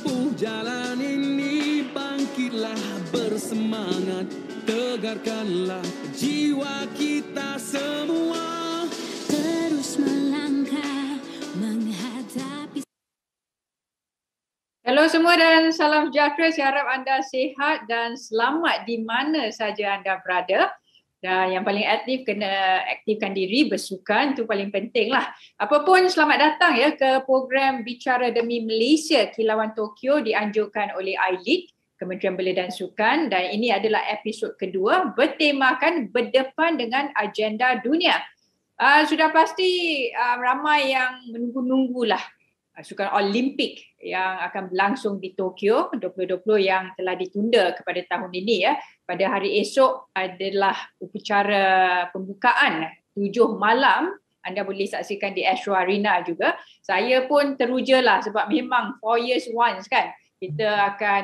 menempuh jalan ini, bangkitlah bersemangat, tegarkanlah jiwa kita semua, terus melangkah menghadapi. Halo semua dan salam sejahtera. Saya harap anda sihat dan selamat di mana saja anda berada. Dan yang paling aktif, kena aktifkan diri, bersukan, itu paling penting lah. Apapun, selamat datang ya ke program Bicara Demi Malaysia Kilauan Tokyo dianjurkan oleh iLead, Kementerian Belia dan Sukan, dan ini adalah episod kedua bertemakan berdepan dengan agenda dunia. Sudah pasti ramai yang menunggu-nunggulah Sukan Olimpik yang akan berlangsung di Tokyo 2020 yang telah ditunda kepada tahun ini ya. Pada hari esok adalah upacara pembukaan 7 malam. Anda boleh saksikan di Astro Arena juga. Saya pun teruja lah sebab memang 4 years once kan. Kita akan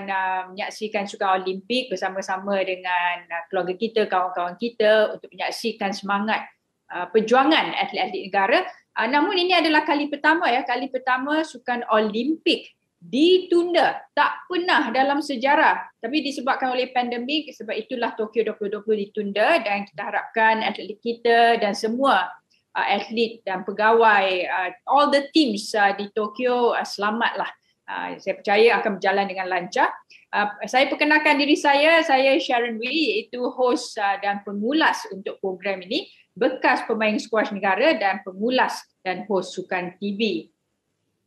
menyaksikan Sukan Olimpik bersama-sama dengan keluarga kita, kawan-kawan kita untuk menyaksikan semangat perjuangan atlet-atlet negara. Namun ini adalah kali pertama Sukan Olimpik ditunda. Tak pernah dalam sejarah. Tapi disebabkan oleh pandemik, sebab itulah Tokyo 2020 ditunda dan kita harapkan atlet kita dan semua atlet dan pegawai, all the teams di Tokyo selamatlah. Saya percaya akan berjalan dengan lancar. Saya perkenalkan diri saya Sharon Wee, iaitu host dan pengulas untuk program ini, bekas pemain skuash negara dan pengulas dan host Sukan TV.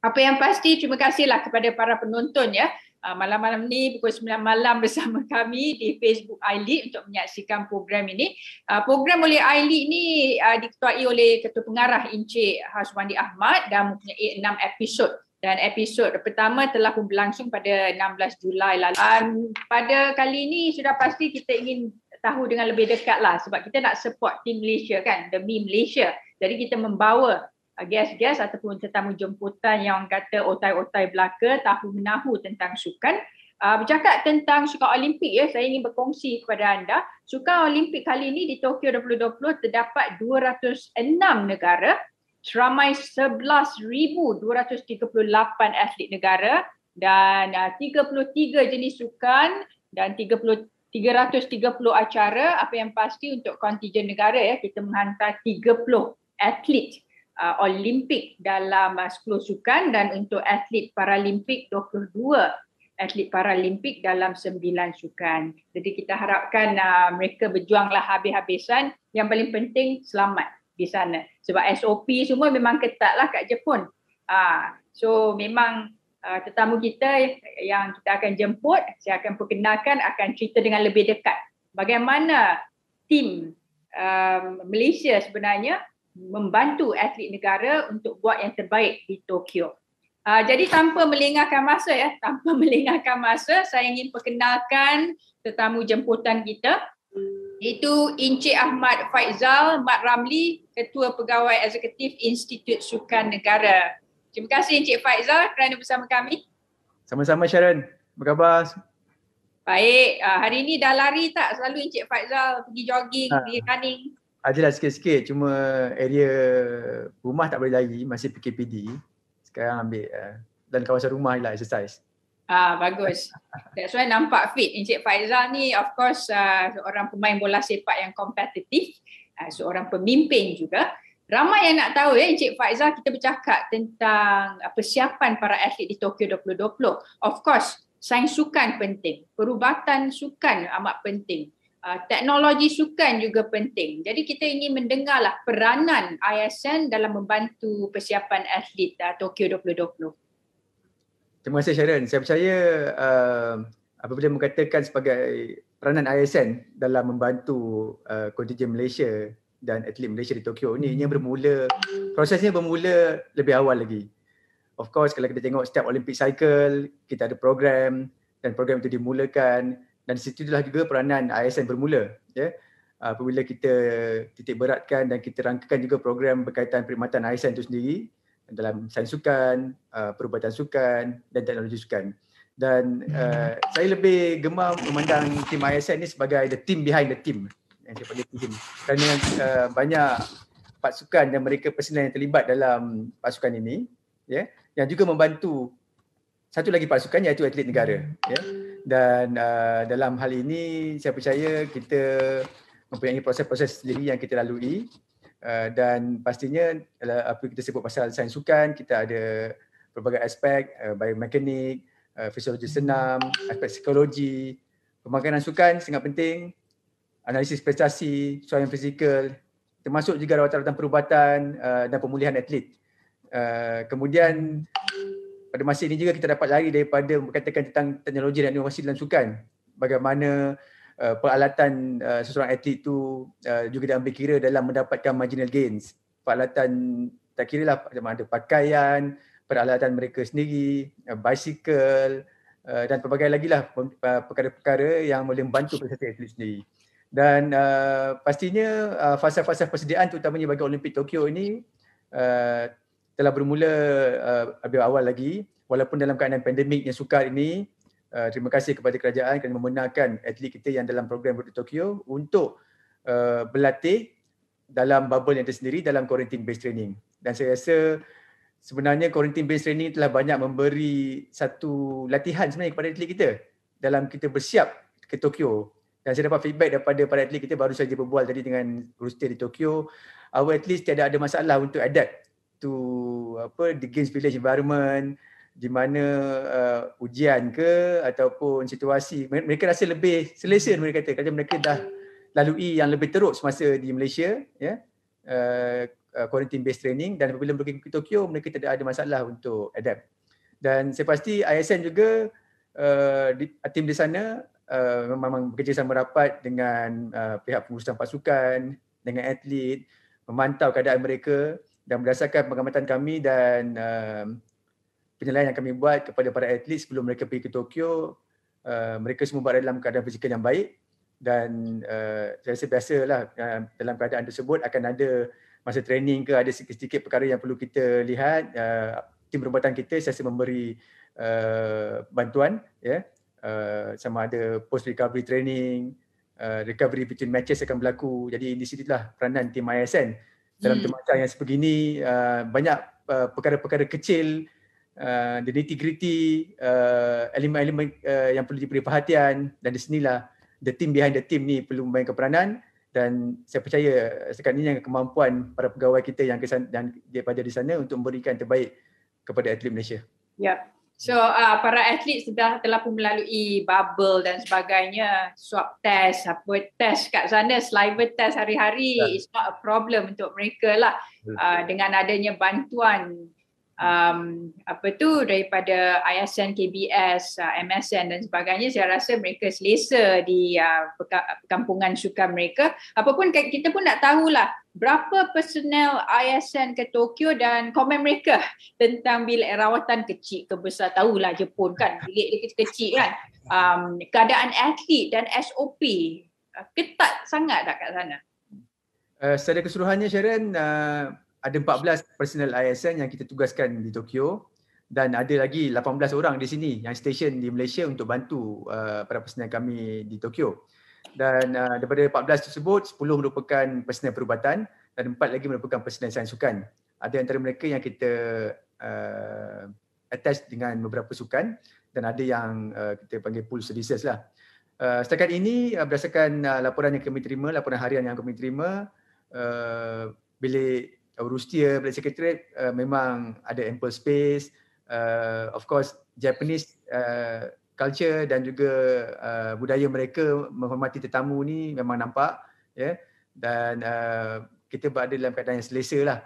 Apa yang pasti, terima kasihlah kepada para penonton ya. Malam-malam ni pukul 9 malam bersama kami di Facebook iLead untuk menyaksikan program ini. Program oleh iLead ini diketuai oleh Ketua Pengarah Encik Haswandi Ahmad dan mempunyai 6 episod. Dan episod pertama telah pun berlangsung pada 16 Julai lalu. Pada kali ini sudah pasti kita ingin tahu dengan lebih dekat lah sebab kita nak support tim Malaysia kan, demi Malaysia. Jadi kita membawa guest-guest ataupun tetamu jemputan yang kata otai-otai belaka, tahu menahu tentang sukan. Bercakap tentang Sukan Olimpik ya, saya ingin berkongsi kepada anda. Sukan Olimpik kali ini di Tokyo 2020 terdapat 206 negara, seramai 11,238 atlet negara dan 33 jenis sukan dan 330 acara. Apa yang pasti untuk kontijen negara ya, kita menghantar 30 atlet Olimpik dalam 10 sukan dan untuk atlet Paralimpik 22 atlet Paralimpik dalam 9 sukan. Jadi kita harapkan mereka berjuanglah habis-habisan. Yang paling penting selamat di sana. Sebab SOP semua memang ketat lah kat Jepun. So memang tetamu kita yang kita akan jemput, saya akan perkenalkan, akan cerita dengan lebih dekat bagaimana tim Malaysia sebenarnya membantu atlet negara untuk buat yang terbaik di Tokyo. Jadi tanpa melengahkan masa, saya ingin perkenalkan tetamu jemputan kita, iaitu Encik Ahmad Faizal Mat Ramli, Ketua Pegawai Eksekutif Institut Sukan Negara. Terima kasih Encik Faizal kerana bersama kami. Sama-sama Sharon, apa khabar? Baik, hari ini dah lari tak? Selalu Encik Faizal pergi jogging, pergi running. Adalah sikit-sikit, cuma area rumah tak boleh lari, masih PKPD. Sekarang ambil dan kawasan rumah lah exercise. Bagus. That's why nampak fit. Encik Faizal ni of course seorang pemain bola sepak yang kompetitif, seorang pemimpin juga. Ramai yang nak tahu ya Encik Faizal, kita bercakap tentang persiapan para atlet di Tokyo 2020. Of course, sains sukan penting, perubatan sukan amat penting. Teknologi sukan juga penting. Jadi kita ingin mendengarlah peranan ISN dalam membantu persiapan atlet Tokyo 2020. Terima kasih Sharon. Saya percaya apabila mengatakan sebagai peranan ISN dalam membantu kontingen Malaysia dan atlet Malaysia di Tokyo ni, prosesnya bermula lebih awal lagi. Of course kalau kita tengok setiap Olympic cycle, kita ada program dan program itu dimulakan dan di situlah juga peranan ISN bermula ya. Apabila kita titik beratkan dan kita rangkakan juga program berkaitan perkhidmatan ISN itu sendiri dalam sains sukan, perubatan sukan dan teknologi sukan. Dan saya lebih gemar memandang tim ISN ni sebagai the team behind the team, yang saya panggil team. Kerana banyak pasukan dan mereka personal yang terlibat dalam pasukan ini ya, yang juga membantu satu lagi pasukan iaitu atlet negara. Ya. Dan dalam hal ini saya percaya kita mempunyai proses-proses sendiri yang kita lalui dan pastinya apa kita sebut pasal sains sukan, kita ada pelbagai aspek, biomekanik, fisiologi senam, aspek psikologi, pemakanan sukan sangat penting, analisis prestasi, soalan fizikal, termasuk juga rawatan perubatan dan pemulihan atlet. Kemudian pada masa ini juga kita dapat lari daripada berkatakan tentang teknologi dan inovasi dalam sukan. Bagaimana peralatan seseorang atlet itu juga diambil kira dalam mendapatkan marginal gains. Peralatan tak kira lah ada pakaian, peralatan mereka sendiri, bicycle dan pelbagai lagi lah perkara-perkara yang boleh membantu peserta atlet sendiri. Dan pastinya fasa-fasa persediaan terutamanya bagi Olimpik Tokyo ini telah bermula lebih awal lagi walaupun dalam keadaan pandemik yang sukar ini. Terima kasih kepada kerajaan kerana membenarkan atlet kita yang dalam program Road to Tokyo untuk berlatih dalam bubble yang tersendiri dalam quarantine based training. Dan saya rasa sebenarnya quarantine based training telah banyak memberi satu latihan sebenarnya kepada atlet kita dalam kita bersiap ke Tokyo. Dan saya dapat feedback daripada para atlet kita, baru saja berbual tadi dengan roster di Tokyo. Our athletes tiada ada masalah untuk adapt to the games village environment, di mana ujian ke ataupun situasi mereka rasa lebih selesa, mereka kata kerana mereka dah lalui yang lebih teruk semasa di Malaysia, ya, quarantine based training, dan apabila pergi ke Tokyo mereka tidak ada masalah untuk adapt. Dan saya pasti ISN juga tim di sana memang bekerjasama rapat dengan pihak pengurusan pasukan, dengan atlet, memantau keadaan mereka. Dan berdasarkan pengamatan kami dan penilaian yang kami buat kepada para atlet sebelum mereka pergi ke Tokyo, mereka semua berada dalam keadaan fizikal yang baik. Dan saya rasa biasalah dalam keadaan tersebut akan ada masa training ke, ada sedikit-sedikit perkara yang perlu kita lihat. Tim perubatan kita saya rasa memberi bantuan, ya, sama ada post recovery training, recovery between matches akan berlaku. Jadi di situlah peranan tim ISN dalam tempat yang sebegini. Banyak perkara-perkara kecil, the nitty-gritty, elemen-elemen yang perlu diberi perhatian, dan di sinilah the team behind the team ni perlu memainkan peranan. Dan saya percaya sekarang ini kemampuan para pegawai kita yang daripada di sana untuk memberikan terbaik kepada atlet Malaysia. Ya. So para atlet telah pun melalui bubble dan sebagainya, swab test, test kat sana, saliva test hari-hari, it's not a problem untuk mereka lah. Dengan adanya bantuan daripada ISN, KBS, MSN dan sebagainya, saya rasa mereka selesa di perkampungan sukan mereka. Apapun kita pun nak tahulah berapa personel ISN ke Tokyo dan komen mereka tentang bilik rawatan kecil ke besar. Tahulah Jepun kan, bilik dia kecil-kecil kan. Keadaan atlet dan SOP ketat sangat tak kat sana? Secara keseluruhannya Sharon, ada 14 personel ISN yang kita tugaskan di Tokyo, dan ada lagi 18 orang di sini yang stesen di Malaysia untuk bantu para personel kami di Tokyo. Dan daripada 14 tersebut, 10 merupakan personel perubatan dan 4 lagi merupakan personel sains sukan. Ada antara mereka yang kita attach dengan beberapa sukan, dan ada yang kita panggil pool services lah. Setakat ini berdasarkan laporan yang kami terima, laporan harian yang kami terima, bilik Rustia, bilik sekretariat memang ada ample space. Of course Japanese culture dan juga budaya mereka menghormati tetamu ni memang nampak, ya. Dan kita berada dalam keadaan yang selesa lah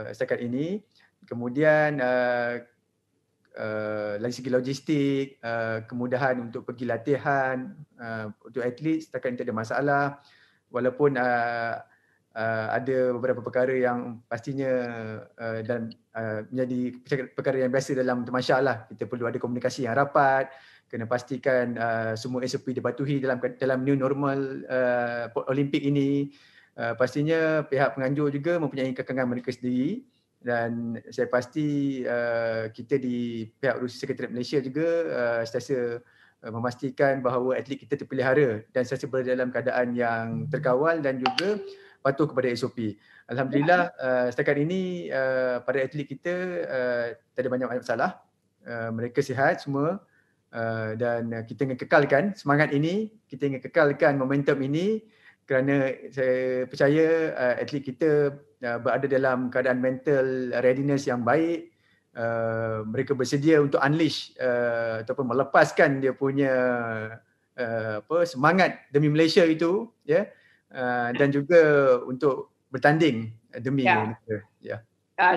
setakat ini. Kemudian dari segi logistik, kemudahan untuk pergi latihan untuk atlet setakat ini tak ada masalah. Walaupun ada beberapa perkara yang pastinya dan menjadi perkara yang biasa dalam temasya lah. Kita perlu ada komunikasi yang rapat, kena pastikan semua SOP dipatuhi dalam new normal Olimpik ini. Pastinya pihak penganjur juga mempunyai kekangan mereka sendiri, dan saya pasti kita di pihak Urusi Sekretariat Malaysia juga sentiasa memastikan bahawa atlet kita terpelihara dan sentiasa berada dalam keadaan yang terkawal dan juga patuh kepada SOP. Alhamdulillah setakat ini para atlet kita tak ada banyak masalah. mereka sihat semua, dan kita ingin kekalkan semangat ini, kita ingin kekalkan momentum ini, kerana saya percaya atlet kita berada dalam keadaan mental readiness yang baik. Mereka bersedia untuk unleash ataupun melepaskan dia punya semangat demi Malaysia itu, ya, dan juga untuk bertanding demi negara. Ya.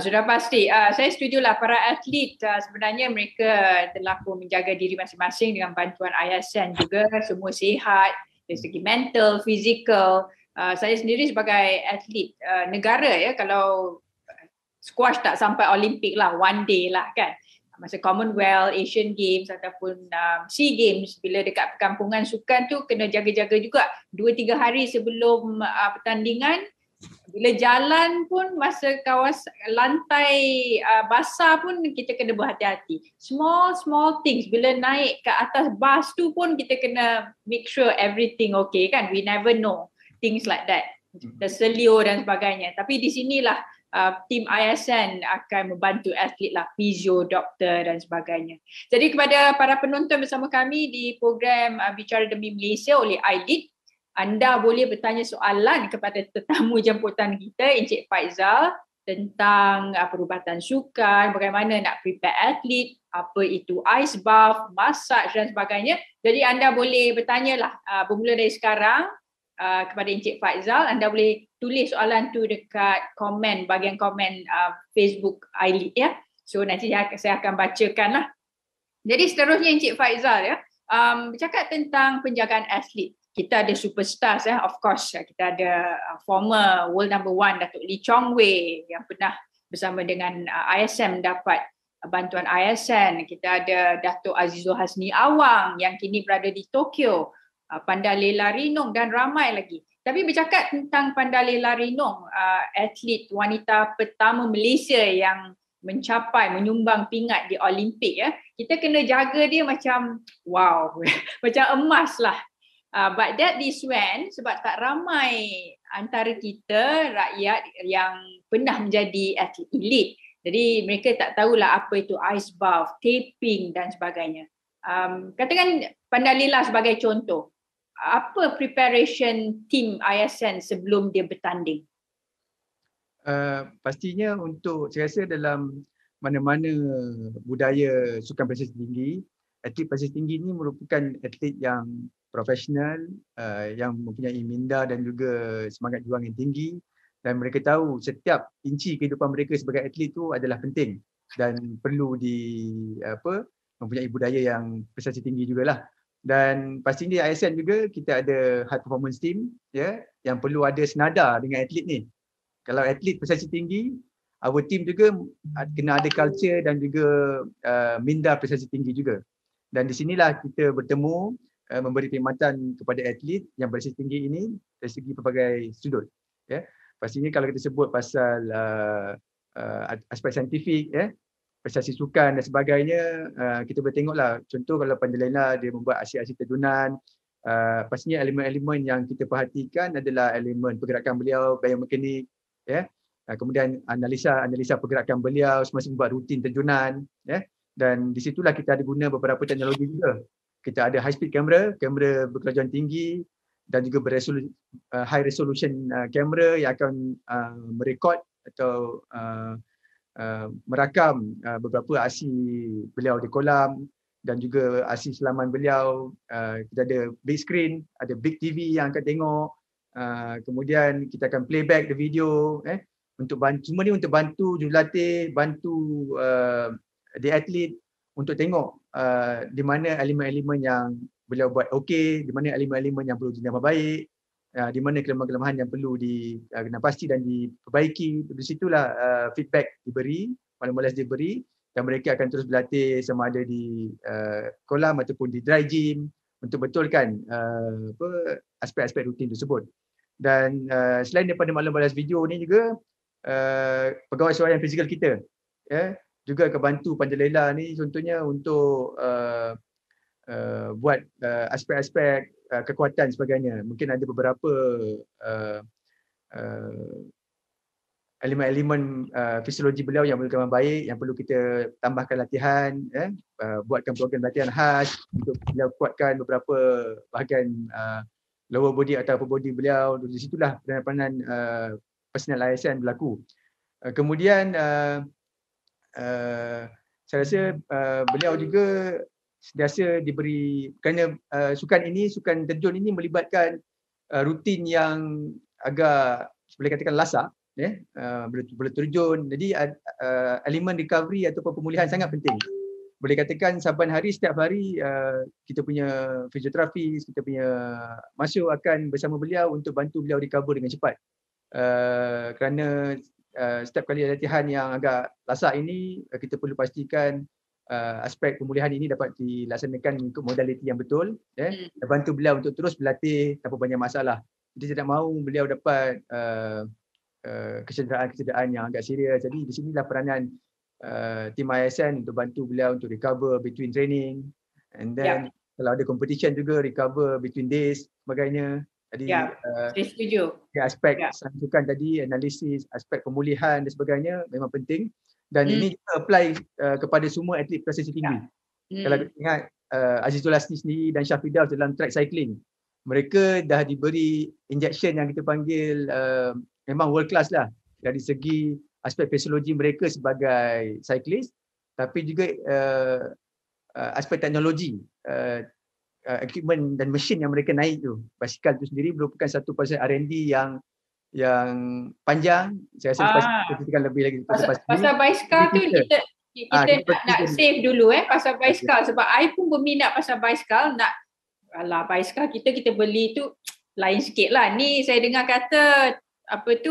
Sudah pasti. Saya setujulah para atlet sebenarnya mereka telah pun menjaga diri masing-masing dengan bantuan ISN juga, semua sihat dari segi mental, fizikal. Saya sendiri sebagai atlet negara, ya, kalau squash tak sampai Olimpik lah, one day lah kan. Masa Commonwealth, Asian Games ataupun SEA Games, bila dekat perkampungan sukan tu kena jaga-jaga juga 2-3 hari sebelum pertandingan. Bila jalan pun masa kawasan lantai basah pun kita kena berhati-hati. Small things. Bila naik ke atas bas tu pun kita kena make sure everything okay kan. We never know things like that. Terselio dan sebagainya. Tapi di sinilah tim ISN akan membantu atlet lah, physio, doktor dan sebagainya. Jadi kepada para penonton bersama kami di program Bicara Demi Malaysia oleh iLead, anda boleh bertanya soalan kepada tetamu jemputan kita, Encik Faizal, tentang perubatan sukan, bagaimana nak prepare atlet, apa itu ice bath, massage dan sebagainya. Jadi anda boleh bertanyalah bermula dari sekarang kepada Encik Faizal. Anda boleh tulis soalan tu dekat komen, bahagian komen Facebook iLead, ya. So nanti saya akan bacakan lah. Jadi seterusnya Encik Faizal, ya, bercakap tentang penjagaan atlet. Kita ada superstars, of course. Kita ada former world number 1 Datuk Lee Chong Wei yang pernah bersama dengan ISM dapat bantuan ISN. Kita ada Datuk Azizul Hasni Awang yang kini berada di Tokyo, Pandalela Rinong dan ramai lagi. Tapi bercakap tentang Pandalela Rinong, atlet wanita pertama Malaysia yang menyumbang pingat di Olimpik, ya. Kita kena jaga dia macam wow, macam emas lah. But that this when sebab tak ramai antara kita rakyat yang pernah menjadi atlet elite. Jadi mereka tak tahulah apa itu ice bath, taping dan sebagainya. Katakan Pandalela sebagai contoh. Apa preparation team ISN sebelum dia bertanding? Pastinya untuk, saya rasa dalam mana-mana budaya sukan prestasi tinggi, atlet prestasi tinggi ini merupakan atlet yang profesional, yang mempunyai minda dan juga semangat juang yang tinggi, dan mereka tahu setiap inci kehidupan mereka sebagai atlet itu adalah penting dan perlu mempunyai budaya yang prestasi tinggi jugalah. Dan pastinya di ISN juga kita ada high performance team, ya, yang perlu ada senada dengan atlet ni. Kalau atlet prestasi tinggi, our team juga kena ada culture dan juga minda prestasi tinggi juga. Dan di sinilah kita bertemu, memberi perkhidmatan kepada atlet yang prestasi tinggi ini dari segi pelbagai sudut. Ya. Pastinya kalau kita sebut pasal aspek saintifik, ya, prestasi sukan dan sebagainya, kita boleh tengoklah contoh kalau Pandalela dia membuat aksi-aksi terjunan, pastinya elemen-elemen yang kita perhatikan adalah elemen pergerakan beliau, biomekanik, ya. Kemudian analisa pergerakan beliau semasa membuat rutin terjunan, ya. Dan di situlah kita ada guna beberapa teknologi juga. Kita ada high speed kamera berkelajuan tinggi dan juga high resolution kamera yang akan merekod atau merakam beberapa aksi beliau di kolam dan juga aksi selaman beliau. Kita ada big screen, ada big TV yang akan tengok. Kemudian kita akan playback the video, untuk bantu, semua ni untuk bantu jurulatih, bantu the atlet untuk tengok di mana elemen-elemen yang beliau buat okey, di mana elemen-elemen yang perlu ditambah baik, di mana kelemahan-kelemahan yang perlu kena pasti dan diperbaiki. Di situlah feedback diberi, malas diberi, dan mereka akan terus berlatih sama ada di kolam ataupun di dry gym untuk betulkan aspek-aspek rutin tersebut. Dan selain daripada malam-malas video ni juga, pegawai suara fizikal kita, ya, juga akan bantu Pandalela ni contohnya untuk buat aspek-aspek kekuatan sebagainya. Mungkin ada beberapa elemen-elemen fisiologi beliau yang memang baik, yang perlu kita tambahkan latihan, buatkan program latihan khas untuk beliau kuatkan beberapa bahagian lower body atau upper body beliau. Di situlah peranan personal ASN berlaku. Kemudian saya rasa beliau juga sentiasa diberi, kerana sukan terjun ini melibatkan rutin yang agak boleh katakan lasak, boleh terjun. Jadi elemen recovery ataupun pemulihan sangat penting. Boleh katakan saban hari, setiap hari kita punya fisioterapis, kita punya masuk akan bersama beliau untuk bantu beliau recover dengan cepat. Kerana setiap kali latihan yang agak lasak ini, kita perlu pastikan aspek pemulihan ini dapat dilaksanakan mengikut modaliti yang betul, bantu beliau untuk terus berlatih tanpa banyak masalah. Jadi tidak mahu beliau dapat kecederaan yang agak serius. Jadi di sinilah peranan tim ASN untuk bantu beliau untuk recover between training, and then kalau ada competition juga recover between days sebagainya. Jadi saya setuju. Aspek sukan tadi, analisis, aspek pemulihan dan sebagainya memang penting, dan ini apply kepada semua atlet prestasi tinggi. Kalau kita ingat Azizul Hasni sendiri dan Syafidah dalam track cycling, mereka dah diberi injection yang kita panggil memang world class lah dari segi aspek fisiologi mereka sebagai cyclist, tapi juga aspek teknologi, equipment dan mesin yang mereka naik tu. Basikal tu sendiri merupakan satu proses R&D yang panjang. Saya rasa kita akan lebih lagi pasal basikal tu kita nak save dulu pasal basikal, sebab I pun berminat pasal basikal. Basikal kita beli tu lain sikit lah. Ni saya dengar kata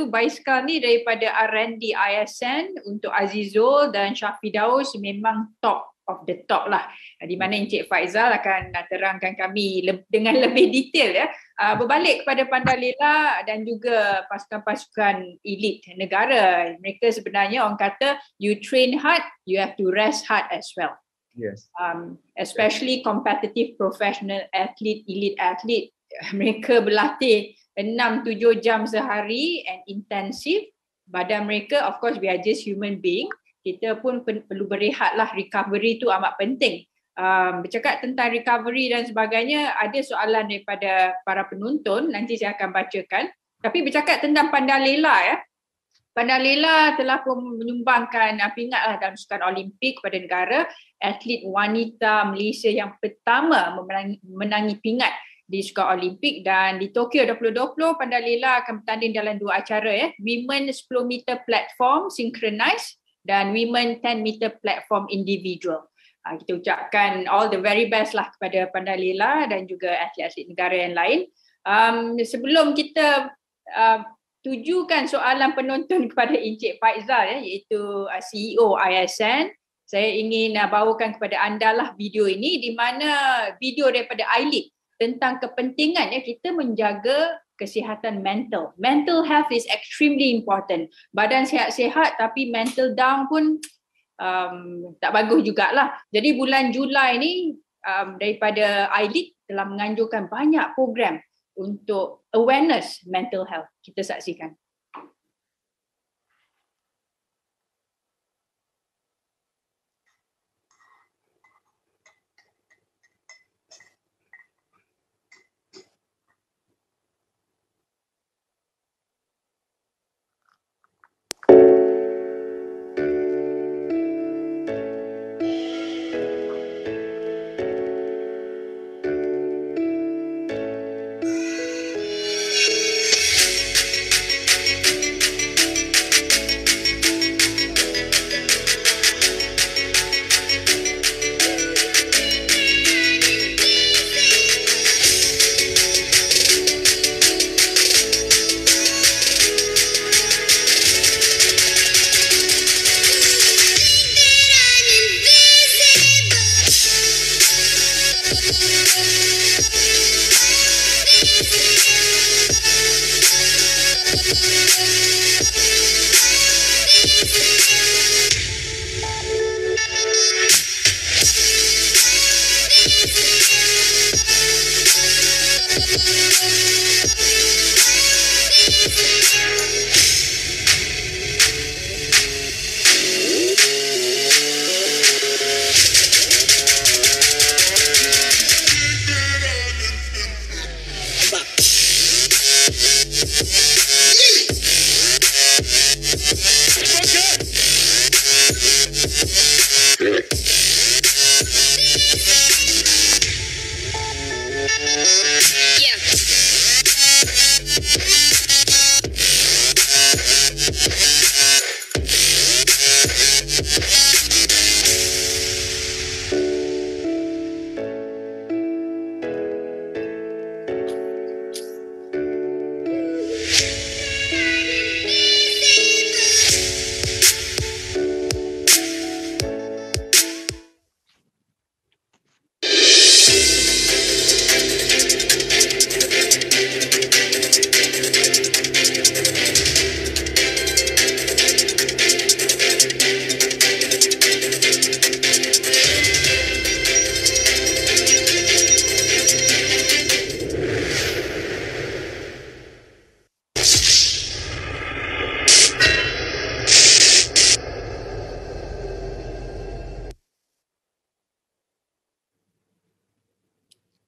basikal ni daripada R&D ISN untuk Azizul dan Syafidaus memang top of the top lah, di mana Encik Faizal akan terangkan kami dengan lebih detail berbalik kepada Pandalela dan juga pasukan-pasukan elit negara. Mereka sebenarnya orang kata you train hard, you have to rest hard as well. Yes. Especially competitive professional athlete, elite athlete, mereka berlatih 6-7 jam sehari and intensif. Badan mereka, of course we are just human being, kita pun perlu berehat lah. Recovery tu amat penting. Bercakap tentang recovery dan sebagainya, ada soalan daripada para penonton, nanti saya akan bacakan. Tapi bercakap tentang Pandalela Pandalela telah pun menyumbangkan pingat lah dalam sukan Olimpik kepada negara. Atlet wanita Malaysia yang pertama menangi pingat di sukan Olimpik, dan di Tokyo 2020 Pandalela akan bertanding dalam 2 acara Women 10 meter platform synchronized dan Women 10 meter platform individual. Kita ucapkan all the very best lah kepada Pandalela dan juga atlet-atlet negara yang lain. Sebelum kita tujukan soalan penonton kepada Encik Faizal, iaitu CEO ISN, saya ingin bawakan kepada anda lah video ini, di mana video daripada Aileen tentang kepentingan kita menjaga kesihatan mental. Mental health is extremely important. Badan sihat-sihat tapi mental down pun tak bagus jugalah. Jadi bulan Julai ni daripada Aileen telah menganjurkan banyak program untuk awareness mental health. Kita saksikan.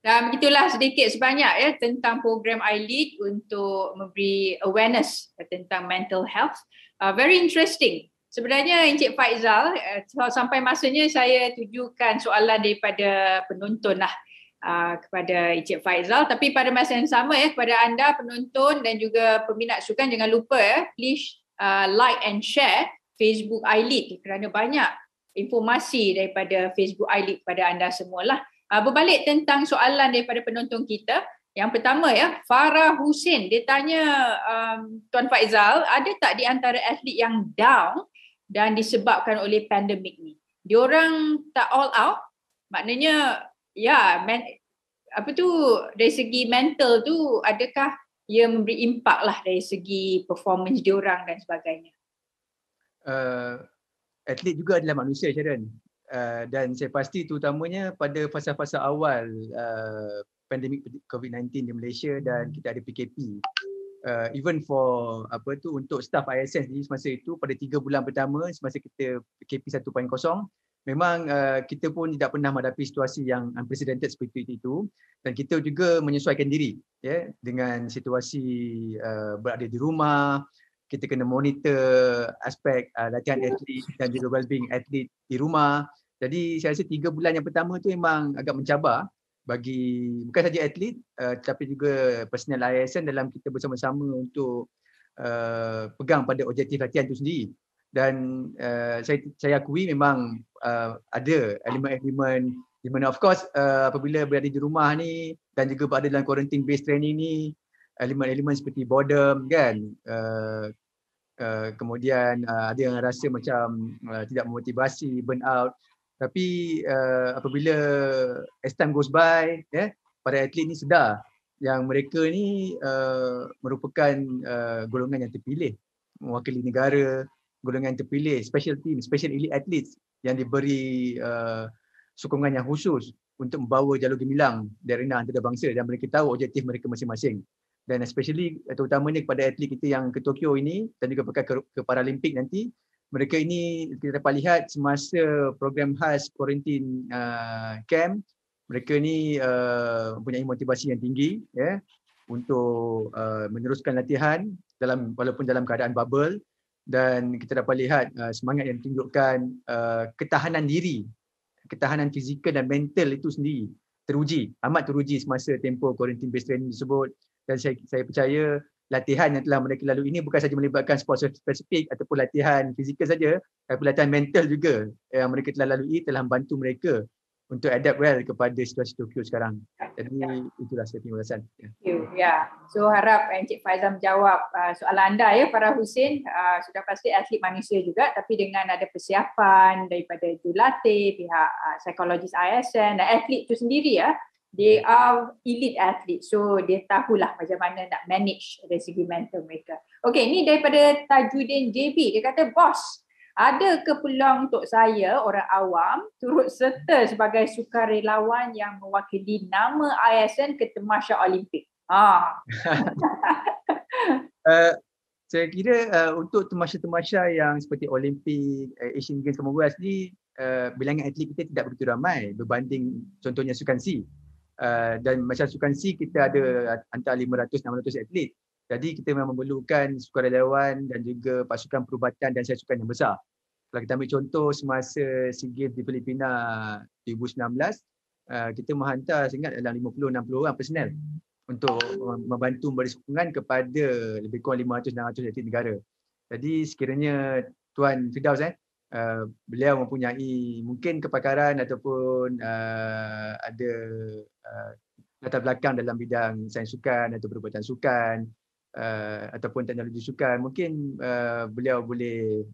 Dan begitulah sedikit sebanyak ya tentang program iLead untuk memberi awareness tentang mental health. Very interesting. Sebenarnya Encik Faizal, sampai masanya saya tujukan soalan daripada penonton lah kepada Encik Faizal. Tapi pada masa yang sama kepada anda penonton dan juga peminat sukan, jangan lupa please like and share Facebook iLead kerana banyak informasi daripada Facebook iLead kepada anda semualah. Berbalik tentang soalan daripada penonton kita. Yang pertama Farah Hussein, dia tanya Tuan Faizal, ada tak di antara atlet yang down dan disebabkan oleh pandemik ni? Diorang tak all out? Maknanya dari segi mental tu adakah ia memberi impak lah dari segi performance diorang dan sebagainya? Atlet juga adalah manusia, Sharon. Dan saya pasti terutamanya pada fasa-fasa awal pandemik COVID-19 di Malaysia dan kita ada PKP. Even for untuk staff ISN sendiri semasa itu pada 3 bulan pertama semasa kita PKP 1.0, memang kita pun tidak pernah menghadapi situasi yang unprecedented seperti itu dan kita juga menyesuaikan diri dengan situasi berada di rumah. Kita kena monitor aspek latihan atlet dan juga well-being atlet di rumah. Jadi saya rasa 3 bulan yang pertama tu memang agak mencabar bagi bukan saja atlet tetapi juga personal ISN dalam kita bersama-sama untuk pegang pada objektif latihan itu sendiri. Dan saya akui memang ada elemen-elemen di mana of course apabila berada di rumah ni dan juga berada dalam quarantine based training ni, elemen-elemen seperti boredom kan, kemudian ada yang rasa macam tidak memotivasi, burn out. Tapi apabila as time goes by, para atlet ni sedar yang mereka ni merupakan golongan yang terpilih, mewakili negara, golongan yang terpilih, special team, special elite athletes yang diberi sokongan yang khusus untuk membawa jalur gemilang dari arena antarabangsa dan mereka tahu objektif mereka masing-masing. Dan especially terutamanya kepada atlet kita yang ke Tokyo ini dan juga ke Paralimpik nanti, mereka ini kita dapat lihat semasa program khas quarantine camp, mereka ni mempunyai motivasi yang tinggi untuk meneruskan latihan walaupun dalam keadaan bubble, dan kita dapat lihat semangat yang ditunjukkan, ketahanan diri, ketahanan fizikal dan mental itu sendiri amat teruji semasa tempoh quarantine based training tersebut. Dan saya percaya latihan yang telah mereka lalui ini bukan saja melibatkan sport spesifik ataupun latihan fizikal saja, tapi latihan mental juga yang mereka telah lalui telah membantu mereka untuk adapt well kepada situasi Tokyo sekarang. Jadi itulah saya punya ulasan. So harap Encik Faizal menjawab soalan anda Farah Hussein. Sudah pasti atlet manusia juga, tapi dengan ada persiapan daripada jurulatih, pihak psikologis ISN dan atlet itu sendiri they are elite athlete, so dia tahulah macam mana nak manage dari segi mental mereka. Okey, ni daripada Tajuddin JB, dia kata, bos, ada ke peluang untuk saya orang awam turut serta sebagai sukarelawan yang mewakili nama ISN ke Temasya Olimpik? Saya kira untuk temasya-temasya yang seperti Olimpik, Asian Games, Commonwealth ni bilangan atlet kita tidak begitu ramai berbanding contohnya Sukan C. Dan macam Sukan C kita ada antara 500-600 atlet. Jadi kita memang memerlukan sukarelawan dan juga pasukan perubatan dan sukan yang besar. Kalau kita ambil contoh semasa SEA Games di Filipina 2019, kita menghantar seingat dalam 50-60 orang personel untuk membantu memberi sokongan kepada lebih kurang 500-600 atlet negara. Jadi sekiranya Tuan Firdaus beliau mempunyai mungkin kepakaran ataupun ada latar belakang dalam bidang sains sukan atau perubatan sukan ataupun teknologi sukan, mungkin beliau boleh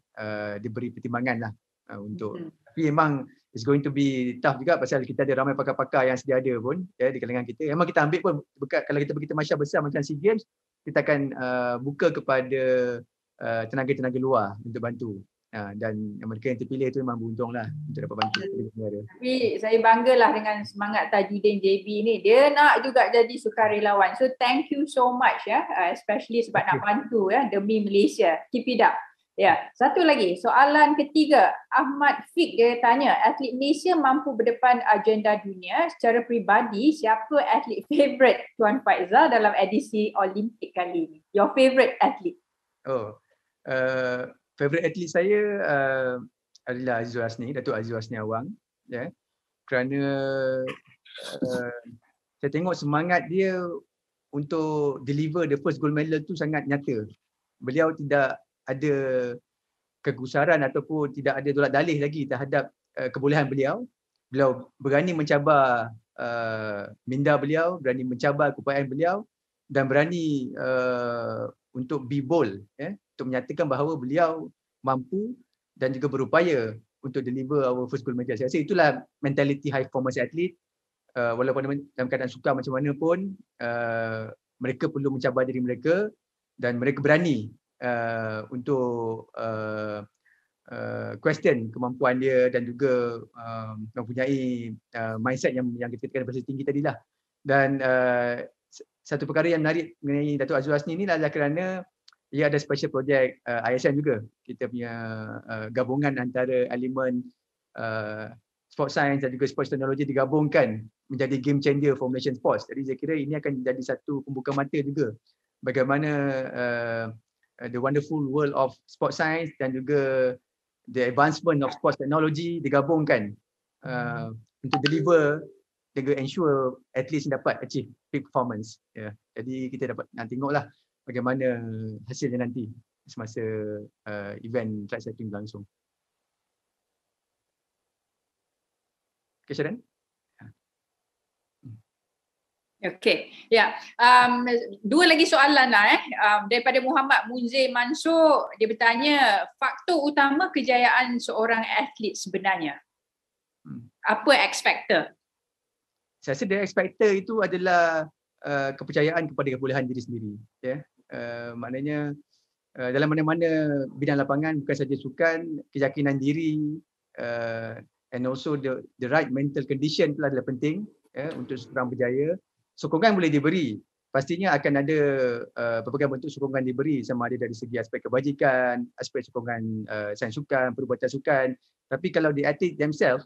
diberi pertimbangan lah untuk. Tapi memang it's going to be tough juga pasal kita ada ramai pakar-pakar yang sedia ada pun di kalangan kita. Memang kita ambil pun kalau kita pergi tamasya besar macam SEA Games, kita akan buka kepada tenaga-tenaga luar untuk bantu. Dan mereka yang terpilih itu memang beruntunglah untuk dapat bantu negara. Tapi saya banggalah dengan semangat Tajudin JB ni. Dia nak juga jadi sukarelawan. So thank you so much especially sebab nak bantu demi Malaysia. Keep it up. Satu lagi, soalan ketiga, Ahmad Fik dia tanya, atlet Malaysia mampu berdepan agenda dunia. Secara peribadi, siapa atlet favourite Tuan Faizal dalam edisi Olimpik kali ini? Your favourite atlet? Favourite atlet saya adalah Azizul Hasni, Datuk Azizul Hasni Awang. Kerana saya tengok semangat dia untuk deliver the first gold medal tu sangat nyata. Beliau tidak ada kegusaran ataupun tidak ada tolak dalih lagi terhadap kebolehan beliau. Beliau berani mencabar minda beliau, berani mencabar keupayaan beliau dan berani untuk be bold, untuk menyatakan bahawa beliau mampu dan juga berupaya untuk deliver our first gold medal. Saya rasa itulah mentality high performance athlete. Walaupun dalam keadaan sukar macam mana pun, mereka perlu mencabar diri mereka dan mereka berani untuk question kemampuan dia dan juga mempunyai mindset yang kita katakan berasa tinggi tadilah. Dan satu perkara yang menarik mengenai Datuk Azizul Hasni ni adalah kerana ia ada special project ISN juga. Kita punya gabungan antara elemen sport science dan juga sport teknologi digabungkan menjadi game changer for Malaysian sports. Jadi saya kira ini akan jadi satu pembuka mata juga bagaimana the wonderful world of sport science dan juga the advancement of sports technology digabungkan untuk deliver juga ensure athletes dapat achieve peak performance. Jadi kita dapat nak tengoklah bagaimana hasilnya nanti semasa event track cycling berlangsung. Okay, Sharon? Okey, dua lagi soalan lah daripada Muhammad Munzir Mansur. Dia bertanya, faktor utama kejayaan seorang atlet sebenarnya, apa X factor? Saya rasa the X factor itu adalah kepercayaan kepada kebolehan diri sendiri. Maknanya dalam mana-mana bidang lapangan, bukan saja sukan, keyakinan diri and also the right mental condition pula adalah penting untuk seorang berjaya. Sokongan boleh diberi, pastinya akan ada berbagai bentuk sokongan diberi, sama ada dari segi aspek kebajikan, aspek sokongan sains sukan, perubatan sukan. Tapi kalau the athlete themselves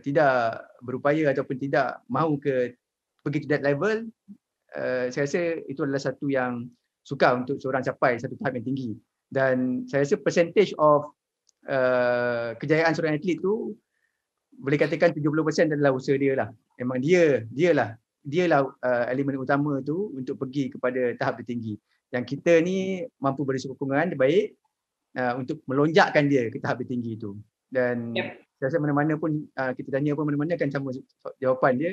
tidak berupaya ataupun tidak mahu pergi to that level, saya rasa itu adalah satu yang sukar untuk seorang capai satu tahap yang tinggi. Dan saya rasa percentage of kejayaan seorang atlet tu boleh katakan 70% adalah usaha dia lah. Memang dialah elemen utama tu untuk pergi kepada tahap tertinggi. Yang kita ni mampu beri sokongan terbaik untuk melonjakkan dia ke tahap tertinggi tu. Dan saya rasa mana-mana pun kita tanya pun mana-mana kan sama jawapan dia.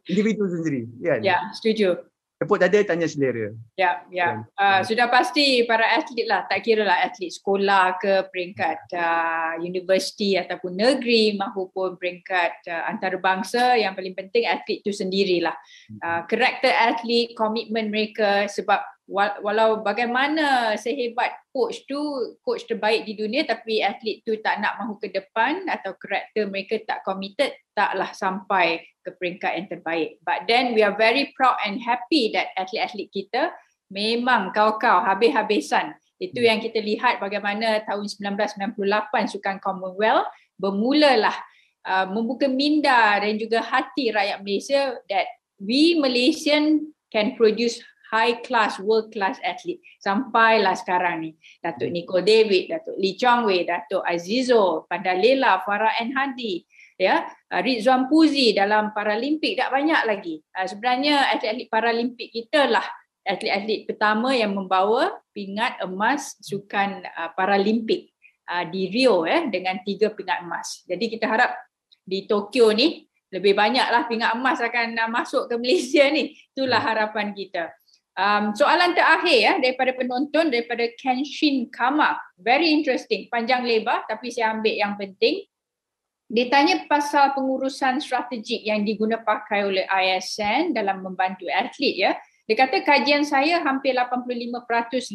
Individu sendiri. Kan? Ya, setuju. Tepuk dada, tanya selera. Sudah pasti para atlet lah, tak kira lah atlet sekolah ke peringkat universiti ataupun negeri maupun peringkat antarabangsa, yang paling penting atlet tu sendirilah. Karakter atlet, komitmen mereka, sebab walau bagaimana sehebat coach terbaik di dunia, tapi atlet tu tak nak mahu ke depan atau karakter mereka tak committed, taklah sampai ke peringkat yang terbaik. But then we are very proud and happy that atlet-atlet kita memang kau-kau habis-habisan. Itu yang kita lihat bagaimana tahun 1998 Sukan Commonwealth bermulalah membuka minda dan juga hati rakyat Malaysia that we Malaysian can produce high class, world class athlete. Sampailah sekarang ni. Datuk Nicole David, Datuk Lee Chong Wei, Datuk Azizul, Pandalela, Farah N. Hadi, ya. Rizwan Puzi dalam Paralimpik tak banyak lagi. Sebenarnya atlet-atlet Paralimpik kita lah atlet-atlet pertama yang membawa pingat emas sukan Paralimpik di Rio dengan 3 pingat emas. Jadi kita harap di Tokyo ni lebih banyaklah pingat emas akan masuk ke Malaysia ni. Itulah harapan kita. Soalan terakhir daripada penonton, daripada Kenshin Kama. Very interesting, panjang lebar tapi saya ambil yang penting. Dia tanya pasal pengurusan strategik yang diguna pakai oleh ISN dalam membantu atlet ya. Dia kata kajian saya hampir 85%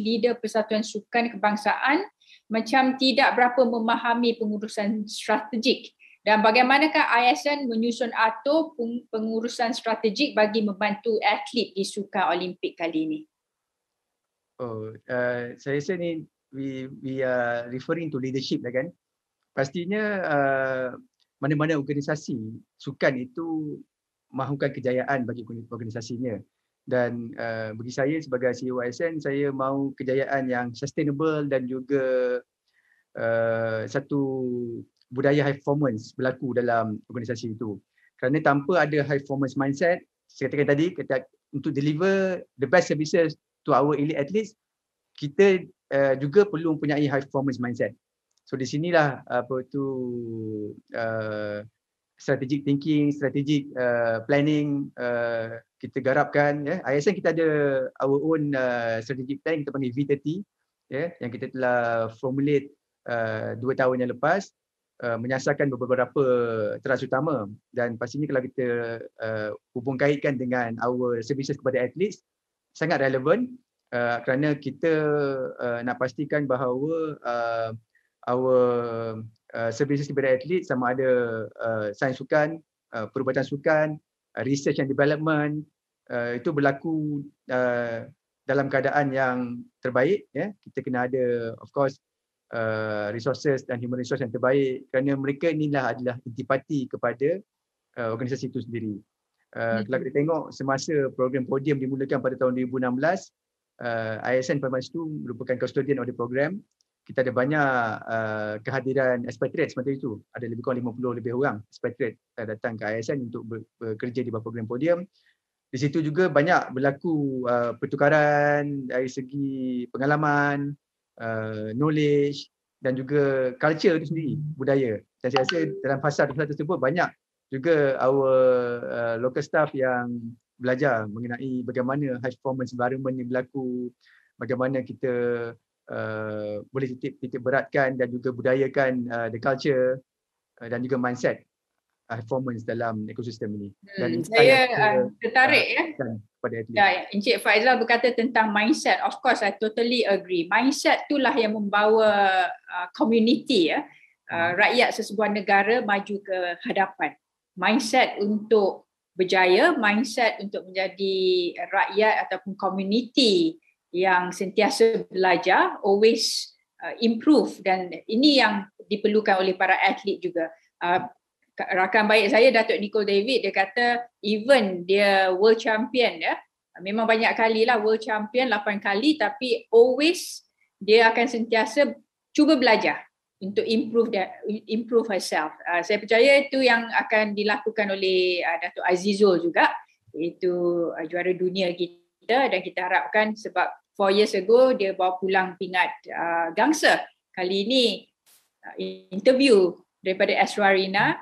leader Persatuan Sukan Kebangsaan macam tidak berapa memahami pengurusan strategik. Dan bagaimanakah ISN menyusun atur pengurusan strategik bagi membantu atlet di Sukan Olimpik kali ini? Saya rasa ni we are referring to leadership lah kan. Pastinya mana-mana organisasi sukan itu mahukan kejayaan bagi organisasinya. Dan bagi saya sebagai CEO ISN, saya mahu kejayaan yang sustainable dan juga satu budaya high performance berlaku dalam organisasi itu. Kerana tanpa ada high performance mindset, saya katakan tadi, untuk deliver the best services to our elite athletes, kita juga perlu mempunyai high performance mindset. So di sinilah strategic thinking, strategic planning kita garapkan. ISN kita ada our own strategic plan, kita panggil V30 yang kita telah formulate 2 tahun yang lepas, menyasarkan beberapa teras utama, dan pastinya kalau kita hubung kaitkan dengan our services kepada athletes sangat relevan kerana kita nak pastikan bahawa our services kepada atlet sama ada sains sukan, perubatan sukan, research and development itu berlaku dalam keadaan yang terbaik. Kita kena ada of course resources dan human resource yang terbaik kerana mereka inilah adalah intipati kepada organisasi itu sendiri. Kalau kita tengok semasa program podium dimulakan pada tahun 2016, ISN pada masa itu merupakan custodian of the program. Kita ada banyak kehadiran expatriate seperti itu. Ada lebih kurang 50 lebih orang expatriate datang ke ISN untuk bekerja di bawah program podium. Di situ juga banyak berlaku pertukaran dari segi pengalaman, knowledge dan juga culture itu sendiri, budaya. Dan saya rasa dalam fasa tersebut banyak juga our local staff yang belajar mengenai bagaimana high performance environment ni berlaku, bagaimana kita boleh titik beratkan dan juga budayakan the culture dan juga mindset performance dalam ekosistem ini. Dan saya tertarik kepada atlet. Encik Faizal berkata tentang mindset. Of course I totally agree. Mindset itulah yang membawa community rakyat sesebuah negara maju ke hadapan. Mindset untuk berjaya, mindset untuk menjadi rakyat ataupun community yang sentiasa belajar, always improve, dan ini yang diperlukan oleh para atlet juga. Rakan baik saya Datuk Nicole David, dia kata even dia world champion memang banyak kali lah world champion 8 kali, tapi always dia akan sentiasa cuba belajar untuk improve herself. Saya percaya itu yang akan dilakukan oleh Datuk Azizul juga, iaitu juara dunia kita, dan kita harapkan sebab 4 years ago dia bawa pulang pingat gangsa. Kali ini interview daripada Aswarina,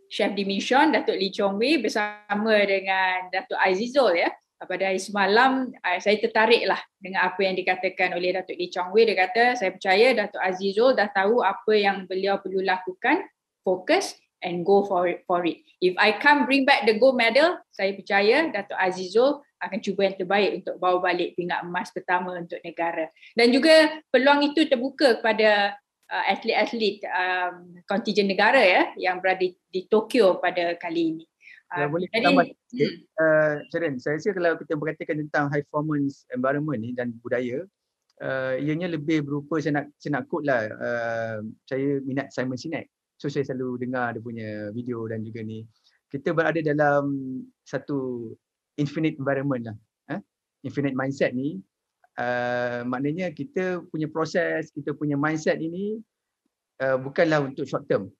Chef di Mission, Datuk Lee Chong Wei bersama dengan Datuk Azizul pada hari semalam. Saya tertariklah dengan apa yang dikatakan oleh Datuk Lee Chong Wei. Dia kata, saya percaya Datuk Azizul dah tahu apa yang beliau perlu lakukan, fokus and go for it. If I can't bring back the gold medal, saya percaya Datuk Azizul akan cuba yang terbaik untuk bawa balik pingat emas pertama untuk negara. Dan juga peluang itu terbuka kepada atlet-atlet kontijen negara yang berada di Tokyo pada kali ini. Boleh tambah sikit, Sharon, saya rasa kalau kita berkatakan tentang high performance environment ni dan budaya, ianya lebih berupa, saya nak quote lah, saya minat Simon Sinek, so saya selalu dengar dia punya video dan juga ni. Kita berada dalam satu infinite environment lah. Infinite mindset ni maknanya kita punya proses, kita punya mindset ini bukanlah untuk short term.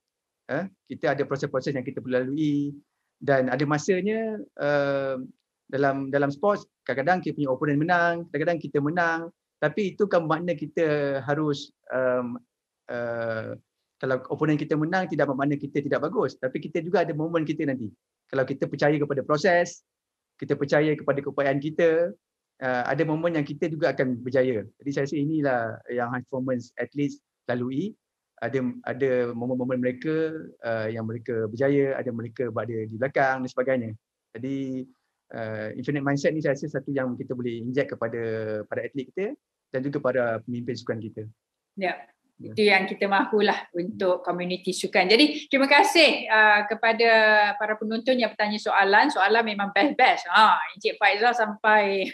kita ada proses-proses yang kita perlu lalui, dan ada masanya dalam sports kadang-kadang kita punya opponent menang, kadang-kadang kita menang, tapi itu kan makna kita harus kalau opponent kita menang tidak bermakna kita tidak bagus, tapi kita juga ada momen kita nanti. Kalau kita percaya kepada proses, kita percaya kepada keupayaan kita, ada momen yang kita juga akan berjaya. Jadi saya rasa inilah yang high performance athletes lalui. Ada momen-momen mereka yang mereka berjaya, ada mereka berada di belakang dan sebagainya. Jadi infinite mindset ni saya rasa satu yang kita boleh inject kepada atlet kita dan juga pada pemimpin sukan kita. Ya, itu yang kita mahulah untuk komuniti sukan. Jadi terima kasih kepada para penonton yang bertanya soalan. Soalan memang best-best. Encik Faizal sampai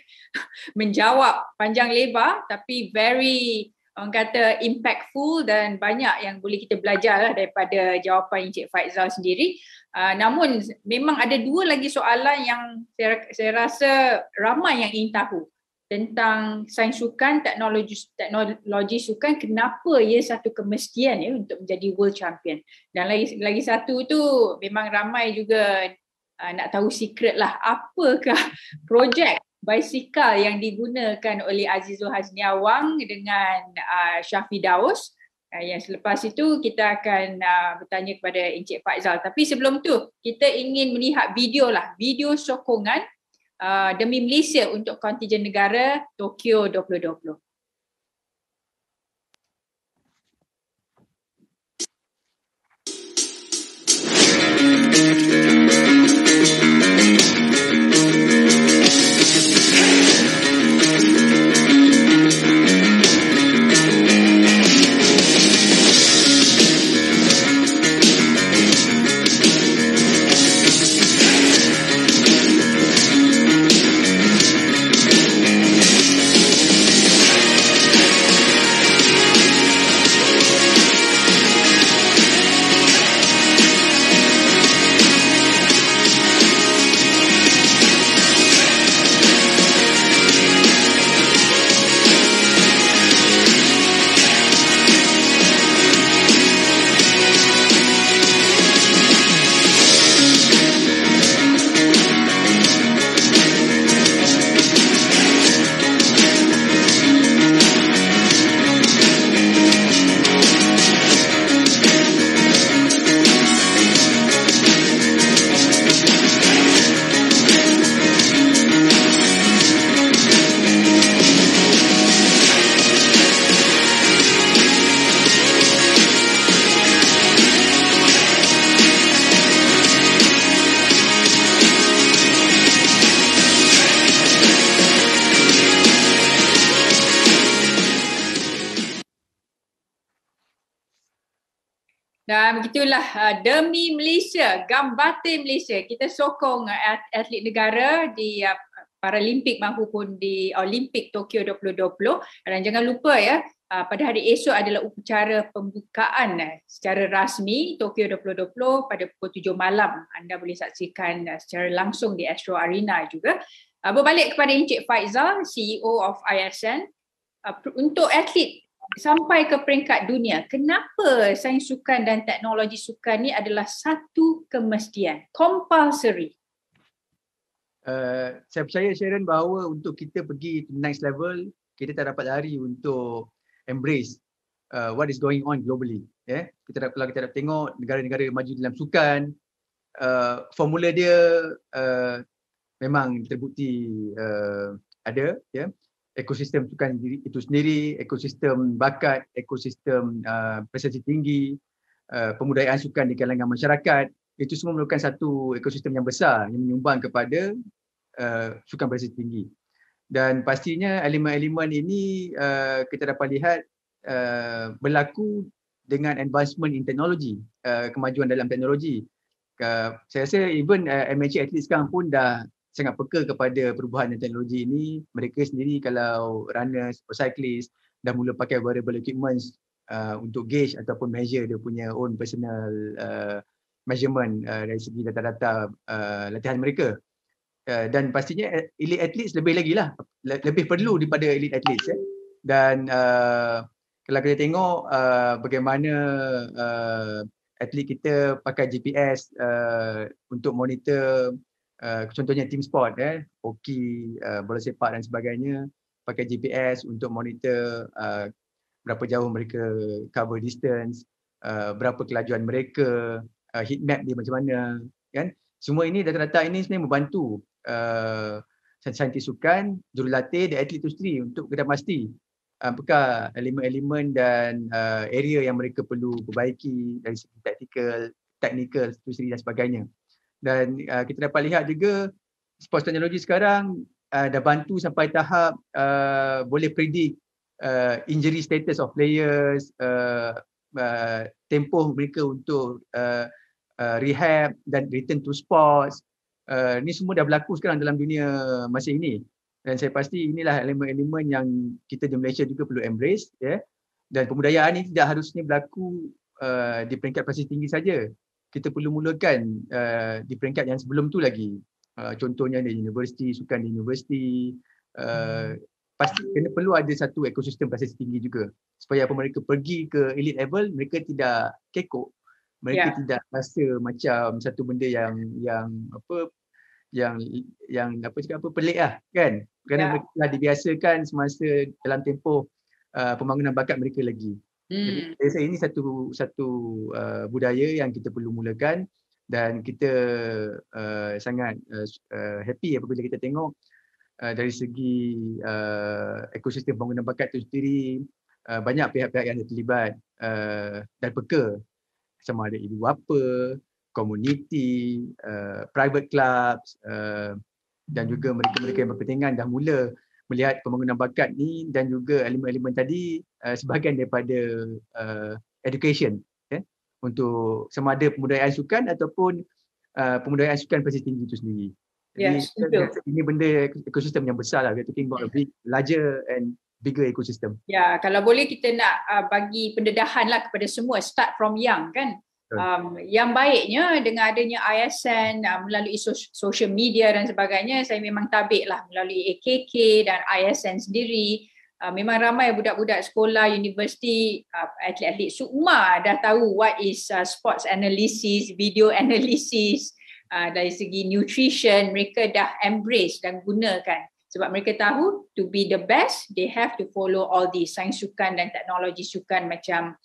menjawab panjang lebar tapi very orang kata impactful dan banyak yang boleh kita belajar lah daripada jawapan Encik Faizal sendiri. Namun memang ada dua lagi soalan yang saya rasa ramai yang ingin tahu tentang sains sukan, teknologi sukan, kenapa ia satu kemestian untuk menjadi world champion. Dan lagi satu tu memang ramai juga nak tahu secret lah, apakah projek basikal yang digunakan oleh Azizul Hasniawang dengan Syafi Daus. Yang selepas itu kita akan bertanya kepada Encik Faizal. Tapi sebelum tu kita ingin melihat video sokongan demi Malaysia untuk kontijen negara Tokyo 2020. Dan begitulah demi Malaysia, Gambate Malaysia. Kita sokong atlet negara di Paralimpik maupun di Olimpik Tokyo 2020. Dan jangan lupa pada hari esok adalah upacara pembukaan secara rasmi Tokyo 2020 pada pukul 7 malam. Anda boleh saksikan secara langsung di Astro Arena juga. Berbalik kepada Encik Faizal, CEO of ISN. Untuk atlet sampai ke peringkat dunia, kenapa sains sukan dan teknologi sukan ni adalah satu kemestian, compulsory? Saya percaya Sharon bahawa untuk kita pergi to next level, kita tak dapat lari untuk embrace what is going on globally. Kalau kita dapat tengok negara-negara maju dalam sukan, formula dia memang terbukti ada, ekosistem sukan itu sendiri, ekosistem bakat, ekosistem prestasi tinggi, pembudayaan sukan di kalangan masyarakat, itu semua merupakan satu ekosistem yang besar yang menyumbang kepada sukan prestasi tinggi. Dan pastinya elemen-elemen ini kita dapat lihat berlaku dengan advancement in teknologi, kemajuan dalam teknologi. Saya rasa even amateur atlet sekarang pun dah sangat peka kepada perubahan teknologi ini. Mereka sendiri kalau runners atau cyclist dah mula pakai wearable equipments untuk gauge ataupun measure dia punya own personal measurement dari segi data-data latihan mereka. Dan pastinya elite athletes lebih lagi lah, lebih perlu daripada elite athletes. Dan kalau kita tengok bagaimana atlet kita pakai GPS untuk monitor contohnya team sport, hoki, bola sepak dan sebagainya, pakai GPS untuk monitor berapa jauh mereka cover distance, berapa kelajuan mereka, heat map dia macam mana, kan? Semua ini data-data ini sebenarnya membantu saintis sukan, jurulatih dan atlet itu sendiri untuk kita pasti apakah elemen-elemen dan area yang mereka perlu perbaiki dari segi technical itu sendiri dan sebagainya. Dan kita dapat lihat juga sports teknologi sekarang dah bantu sampai tahap boleh predict injury status of players, tempoh mereka untuk rehab dan return to sports. Ni semua dah berlaku sekarang dalam dunia masa ini. Dan saya pasti inilah elemen-elemen yang kita di Malaysia juga perlu embrace, Dan pembudayaan ini tidak harusnya berlaku di peringkat prestasi tinggi saja. Kita perlu mulakan di peringkat yang sebelum tu lagi. Contohnya di universiti, sukan di universiti. Pasti kena perlu ada satu ekosistem prestasi tinggi juga. Supaya apa, mereka pergi ke elite level, mereka tidak kekok. Mereka tidak rasa macam satu benda yang pelik lah, kan? Kerana mereka telah dibiasakan semasa dalam tempoh pembangunan bakat mereka lagi. Jadi saya rasa ini satu budaya yang kita perlu mulakan, dan kita sangat happy apabila kita tengok dari segi ekosistem pembangunan bakat itu sendiri, banyak pihak-pihak yang terlibat dan peka, sama ada ibu bapa, community, private clubs, dan juga mereka-mereka yang berkepentingan dah mula melihat pembangunan bakat ni, dan juga elemen-elemen tadi sebahagian daripada education, untuk sama ada pembudayaan sukan ataupun pembudayaan sukan prestasi tinggi itu sendiri. Jadi ini benda ekosistem yang besar lah. We're talking about a big, larger and bigger ecosystem. Ya, kalau boleh kita nak bagi pendedahan lah kepada semua, start from young, kan? Yang baiknya dengan adanya ISN melalui social media dan sebagainya, saya memang tabik lah melalui AKK dan ISN sendiri. Memang ramai budak-budak sekolah, universiti, atlet-atlet SUKMA dah tahu what is sports analysis, video analysis, dari segi nutrition, mereka dah embrace dan gunakan. Sebab mereka tahu to be the best, they have to follow all the sains sukan dan teknologi sukan macam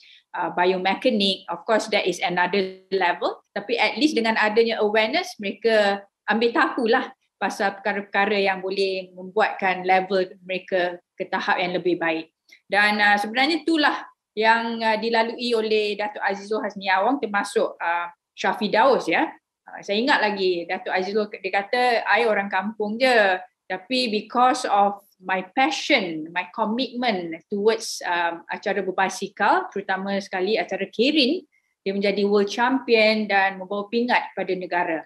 biomekanik. Of course that is another level, tapi at least dengan adanya awareness, mereka ambil tahulah pasal perkara-perkara yang boleh membuatkan level mereka ke tahap yang lebih baik. Dan sebenarnya itulah yang dilalui oleh Datuk Azizul Hasni Awang, termasuk Syafi Daus, ya. Saya ingat lagi Datuk Azizul, dia kata, I orang kampung je, tapi because of my passion, my commitment towards acara berbasikal, terutama sekali acara Kerin, dia menjadi world champion dan membawa pingat kepada negara.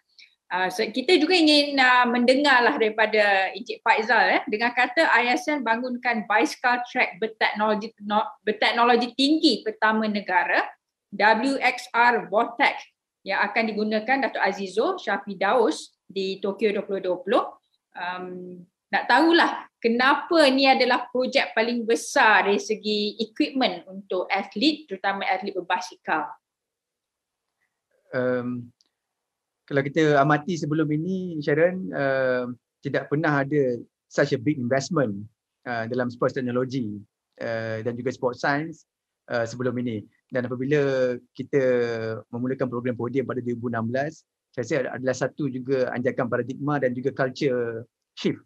So kita juga ingin mendengarlah daripada Encik Faizal, dengan kata ISN bangunkan bicycle track berteknologi tinggi pertama negara, WXR Vortex, yang akan digunakan Datuk Azizul Syafi Daus di Tokyo 2020. Nak tahulah kenapa ni adalah projek paling besar dari segi equipment untuk atlet, terutama atlet berbasikal. Kalau kita amati sebelum ini, Sharon, tidak pernah ada such a big investment dalam sports teknologi dan juga sports science sebelum ini. Dan apabila kita memulakan program podium pada 2016, saya rasa adalah satu juga anjakan paradigma dan juga culture shift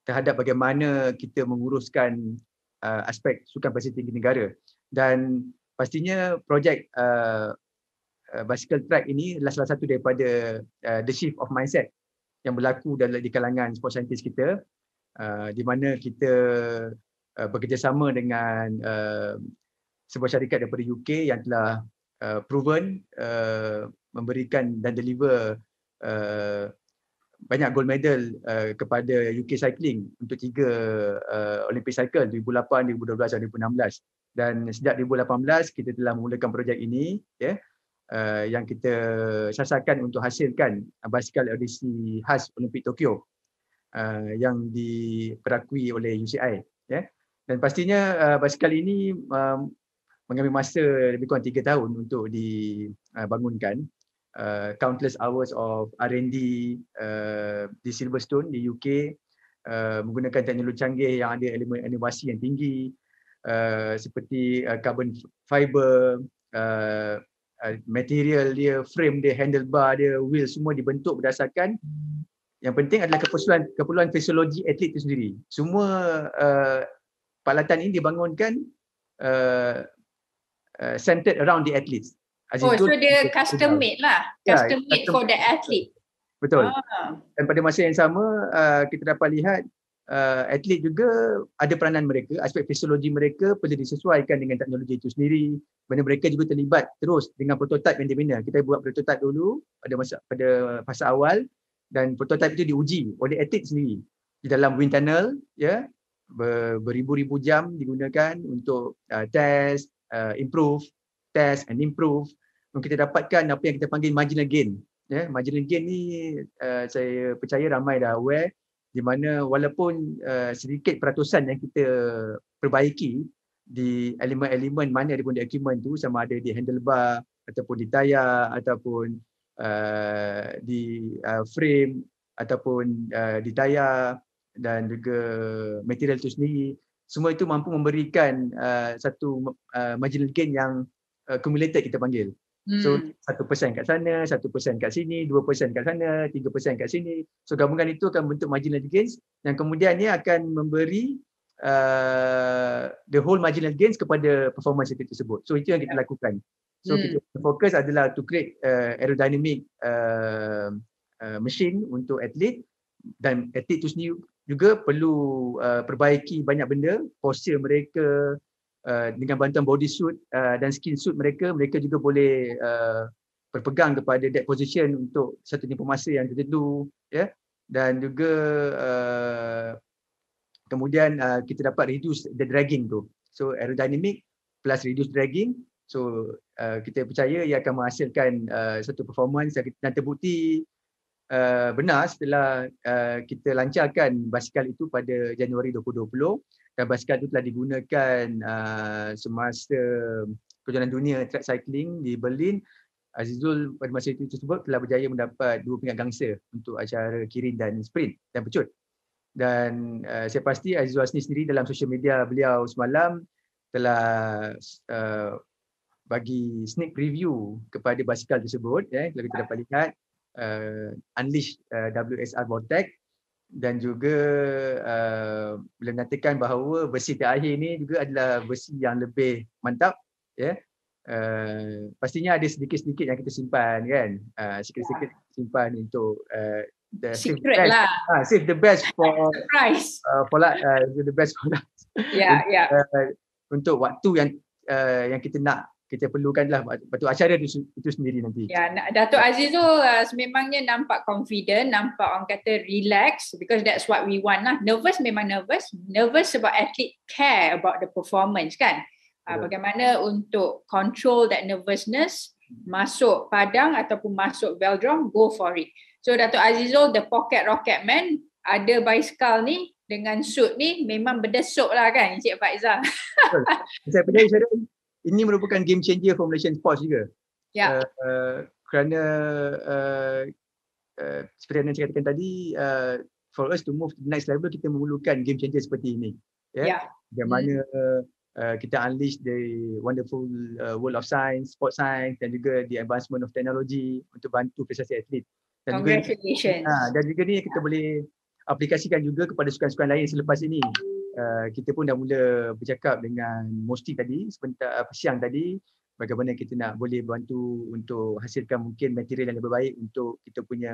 terhadap bagaimana kita menguruskan aspek sukan prestasi tinggi negara. Dan pastinya projek bicycle track ini adalah salah satu daripada the shift of mindset yang berlaku di kalangan sport scientist kita, di mana kita bekerjasama dengan sebuah syarikat daripada UK yang telah proven memberikan dan deliver banyak gold medal kepada UK Cycling untuk 3 Olympic Cycle 2008, 2012 dan 2016. Dan sejak 2018 kita telah memulakan projek ini, yang kita sasarkan untuk hasilkan basikal edisi khas Olimpik Tokyo yang diperakui oleh UCI. Dan pastinya basikal ini mengambil masa lebih kurang 3 tahun untuk dibangunkan. Countless hours of R&D di Silverstone di UK, menggunakan teknologi canggih yang ada elemen inovasi yang tinggi, seperti carbon fiber, material dia, frame dia, handlebar dia, wheel semua dibentuk berdasarkan yang penting adalah keperluan fisiologi atlet itu sendiri. Semua peralatan ini dibangunkan centered around the athletes. So dia custom made lah. Custom made for the athlete. Betul. Dan pada masa yang sama kita dapat lihat atlet juga ada peranan mereka, aspek fisiologi mereka perlu disesuaikan dengan teknologi itu sendiri. Mana mereka juga terlibat terus dengan prototipe yang dibina. Kita buat prototipe dulu pada fasa awal dan prototipe itu diuji oleh atlet sendiri di dalam wind tunnel, ya, beribu-ribu jam digunakan untuk test, improve, test and improve. Kita dapatkan apa yang kita panggil marginal gain. Ya, marginal gain ni saya percaya ramai dah aware, di mana walaupun sedikit peratusan yang kita perbaiki di elemen-elemen mana ada pun di equipment tu, sama ada di handlebar ataupun di tayar ataupun di frame ataupun di tayar dan juga material itu sendiri, semua itu mampu memberikan satu marginal gain yang accumulated kita panggil. So 1% kat sana, 1% kat sini, 2% kat sana, 3% kat sini. So gabungan itu akan bentuk marginal gains yang kemudian ia akan memberi the whole marginal gains kepada performance atlet tersebut. So itu yang kita lakukan. So kita fokus adalah to create aerodynamic machine untuk atlet, dan atlet itu sendiri juga perlu perbaiki banyak benda, posture mereka, dengan bantuan body suit dan skin suit mereka juga boleh berpegang kepada that position untuk satu tempoh masa yang tertentu, ya. Dan juga kemudian kita dapat reduce the dragging tu. So aerodynamic plus reduce dragging. So kita percaya ia akan menghasilkan satu performance yang terbukti benar setelah kita lancarkan basikal itu pada Januari 2020. Dan basikal itu telah digunakan semasa kejuaraan dunia track cycling di Berlin. Azizul pada masa itu tersebut telah berjaya mendapat 2 peringkat gangsa untuk acara kirin dan sprint dan pecut. Dan saya pasti Azizul Hasni sendiri dalam sosial media beliau semalam telah bagi sneak preview kepada basikal tersebut, ya. Kalau kita dapat lihat Unleash WSR Vortex, dan juga boleh nyatakan bahawa versi terakhir ini juga adalah versi yang lebih mantap, ya. Pastinya ada sedikit-sedikit yang kita simpan, kan, sikit-sikit simpan untuk the secret lah. Save the best for surprise. The best for us. Untuk waktu yang kita perlukanlah waktu acara itu sendiri nanti. Ya, Dato' Aziz tu sememangnya nampak confident, nampak orang kata relax, because that's what we want lah. Nervous memang nervous sebab athlete care about the performance, kan. Bagaimana untuk control that nervousness, masuk padang ataupun masuk velodrome, go for it. So Dato' Azizul, the pocket rocket man, ada basikal ni dengan suit ni memang berdesuk lah, kan, Encik Faizal. Saya percaya ini merupakan game changer for Malaysian sports juga. Ya. Kerana seperti yang saya katakan tadi, for us to move to the next level, kita memerlukan game changer seperti ini. Ya. Bagaimana kita unleash the wonderful world of science, sport science, dan juga the advancement of technology untuk bantu prestasi atlet. Dan congratulations. Dan juga ni kita boleh aplikasikan juga kepada sukan-sukan lain selepas ini. Kita pun dah mula bercakap dengan Mosti tadi, sebentar siang tadi, bagaimana kita nak boleh bantu untuk hasilkan mungkin material yang lebih baik untuk kita punya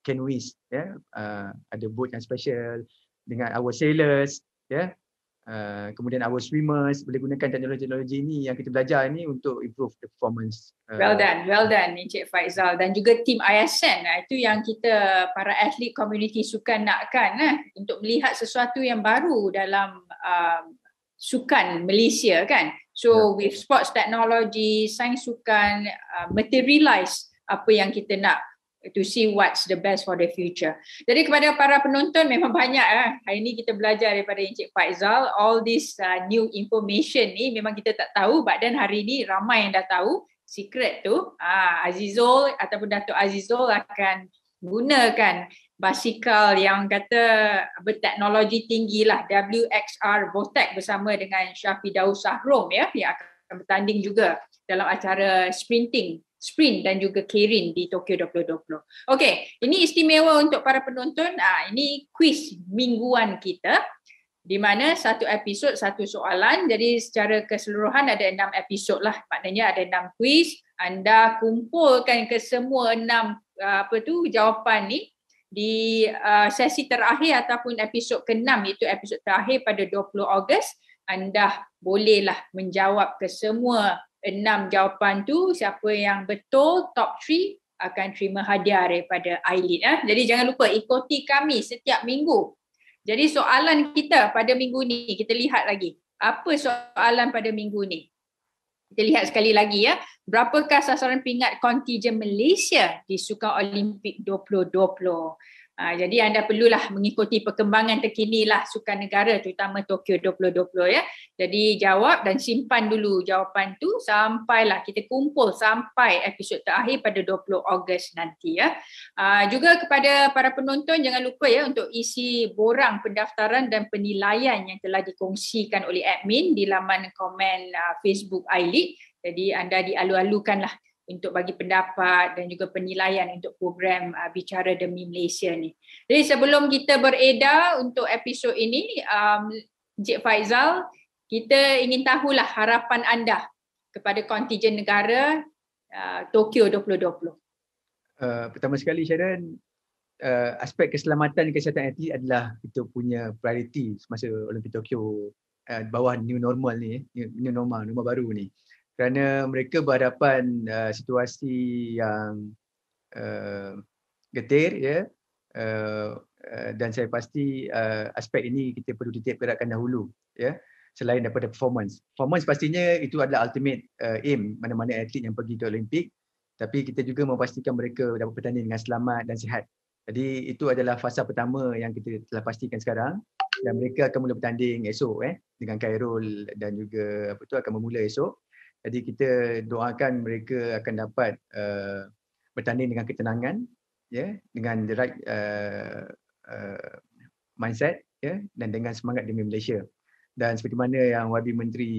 canoeists, ya. Ada boat yang special dengan our sailors, ya. Kemudian our swimmers boleh gunakan teknologi-teknologi ini yang kita belajar ini untuk improve the performance. Well done Encik Faizal, dan juga tim ISN. Itu yang kita para atlet community sukan nakkan, untuk melihat sesuatu yang baru dalam sukan Malaysia, kan. So with sports technology, sains sukan materialize apa yang kita nak to see what's the best for the future. Jadi kepada para penonton memang banyak hari ni kita belajar daripada Encik Faizal. All this new information ni memang kita tak tahu, but then hari ni ramai yang dah tahu secret tu. Azizul ataupun Datuk Azizul akan gunakan basikal yang kata berteknologi tinggi lah, WXR Botec bersama dengan Syafidaus Sahrom ya, yang akan bertanding juga dalam acara sprint dan juga Kirin di Tokyo 2020. Okey, ini istimewa untuk para penonton. Ini kuis mingguan kita di mana satu episod satu soalan. Jadi secara keseluruhan ada 6 episod lah. Maknanya ada 6 kuis. Anda kumpulkan ke semua 6 jawapan ni di sesi terakhir ataupun episod ke-6, iaitu episod terakhir pada 20 Ogos. Anda bolehlah menjawab ke semua 6 jawapan tu. Siapa yang betul top 3 akan terima hadiah daripada iLead. Jadi jangan lupa ikuti kami setiap minggu. Jadi soalan kita pada minggu ni, kita lihat lagi. Apa soalan pada minggu ni? Kita lihat sekali lagi ya. Berapakah sasaran peringkat kontijen Malaysia di Sukan Olimpik 2020? Jadi anda perlulah mengikuti perkembangan terkini lah sukan negara, terutama Tokyo 2020 ya. Jadi jawab dan simpan dulu jawapan tu sampailah kita kumpul sampai episod terakhir pada 20 Ogos nanti ya. Juga kepada para penonton jangan lupa ya untuk isi borang pendaftaran dan penilaian yang telah dikongsikan oleh admin di laman komen Facebook iLead. Jadi anda dialu-alukanlah untuk bagi pendapat dan juga penilaian untuk program Bicara Demi Malaysia ni. Jadi sebelum kita beredar untuk episod ini, Encik Faizal, kita ingin tahulah harapan anda kepada kontijen negara Tokyo 2020. Pertama sekali Sharon, aspek keselamatan dan kesihatan atlet adalah kita punya priority semasa Olimpik Tokyo bawah new normal ni, new normal baru ni. Kerana mereka berhadapan situasi yang getir ya, dan saya pasti aspek ini kita perlu titik beratkan dahulu ya, selain daripada performance pastinya itu adalah ultimate aim mana-mana atlet yang pergi ke Olimpik, tapi kita juga memastikan mereka dapat bertanding dengan selamat dan sihat. Jadi itu adalah fasa pertama yang kita telah pastikan sekarang, dan mereka akan mula bertanding esok dengan Khairul dan juga akan memula esok. Jadi kita doakan mereka akan dapat bertanding dengan ketenangan, ya, dengan the right mindset, ya, dan dengan semangat demi Malaysia. Dan seperti mana yang YB Menteri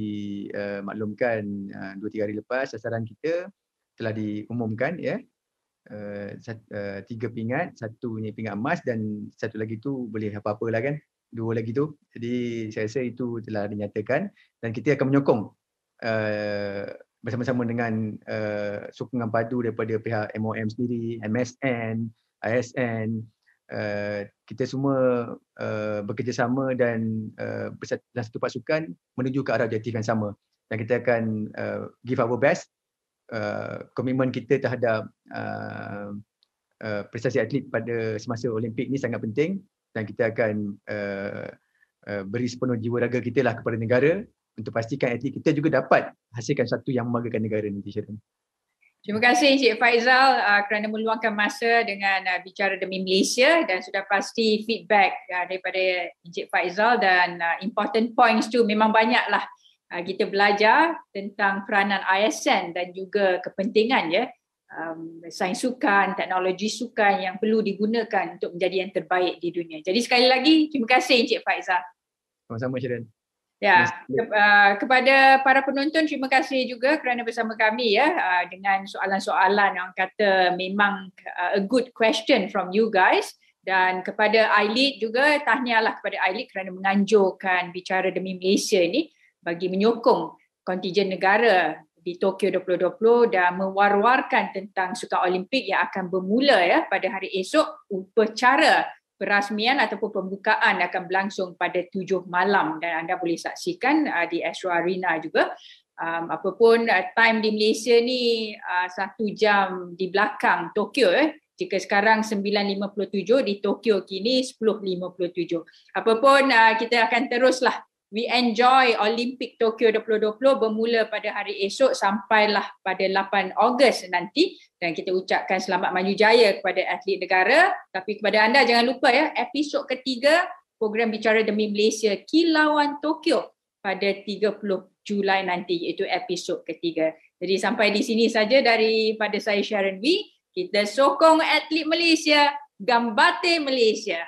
maklumkan 2-3 hari lepas, sasaran kita telah diumumkan, ya, 3 pingat, satunya pingat emas dan satu lagi tu boleh apa-apa lah kan, 2 lagi tu. Jadi saya rasa itu telah dinyatakan dan kita akan menyokong bersama-sama dengan sokongan padu daripada pihak MOM sendiri, MSN, ISN, kita semua bekerjasama dan dalam satu pasukan menuju ke arah objektif yang sama, dan kita akan give our best. Komitmen kita terhadap prestasi atlet pada semasa Olimpik ni sangat penting, dan kita akan beri sepenuh jiwa raga kita lah kepada negara untuk pastikan atlet kita juga dapat hasilkan satu yang membanggakan negara nanti, Sharon. Terima kasih Encik Faizal kerana meluangkan masa dengan Bicara Demi Malaysia, dan sudah pasti feedback daripada Encik Faizal dan important points tu memang banyaklah kita belajar tentang peranan ISN dan juga kepentingan ya sains sukan, teknologi sukan yang perlu digunakan untuk menjadi yang terbaik di dunia. Jadi sekali lagi terima kasih Encik Faizal. Sama-sama Sharon. Ya, kepada para penonton terima kasih juga kerana bersama kami ya dengan soalan-soalan yang kata memang a good question from you guys, dan kepada iLead juga tahniahlah kepada iLead kerana menganjurkan Bicara Demi Malaysia ni bagi menyokong kontijen negara di Tokyo 2020 dan mewar-warkan tentang Sukan Olimpik yang akan bermula ya pada hari esok. Upacara perasmian ataupun pembukaan akan berlangsung pada 7 malam dan anda boleh saksikan di Astro Arena juga. Apapun time di Malaysia ni 1 jam di belakang Tokyo Jika sekarang 9.57 di Tokyo kini 10.57. Apapun kita akan teruslah we enjoy Olympic Tokyo 2020 bermula pada hari esok sampailah pada 8 Ogos nanti, dan kita ucapkan selamat maju jaya kepada atlet negara. Tapi kepada anda jangan lupa ya, episod ketiga program Bicara Demi Malaysia Kilauan Tokyo pada 30 Julai nanti, iaitu episod ketiga. Jadi sampai di sini saja daripada saya Sharon V. Kita sokong atlet Malaysia, Gambate Malaysia.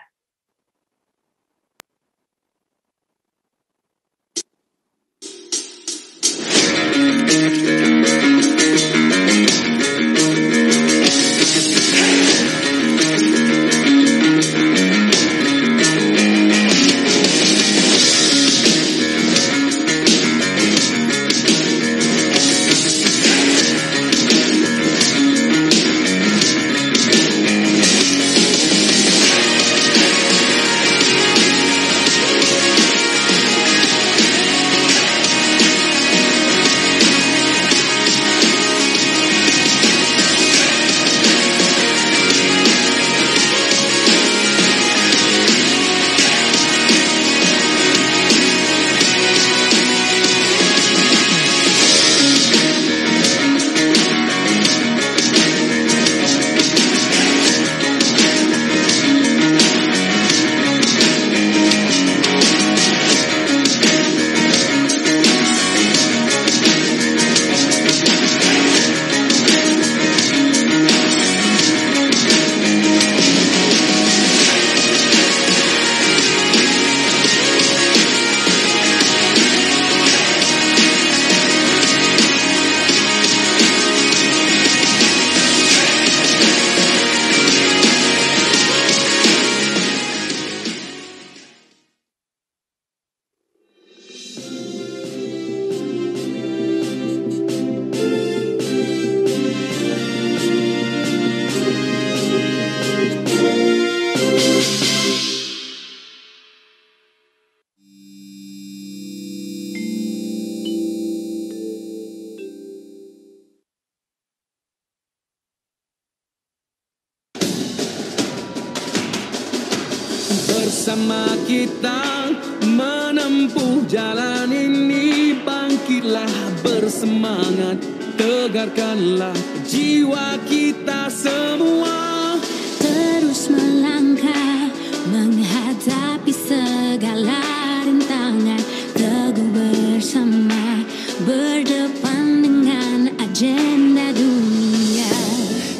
Bersama kita menempuh jalan ini, bangkitlah bersemangat, tegarkanlah jiwa kita semua. Terus melangkah menghadapi segala rintangan, teguh bersama berdepan dengan agenda dunia.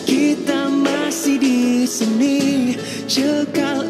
Kita masih di sini, cekal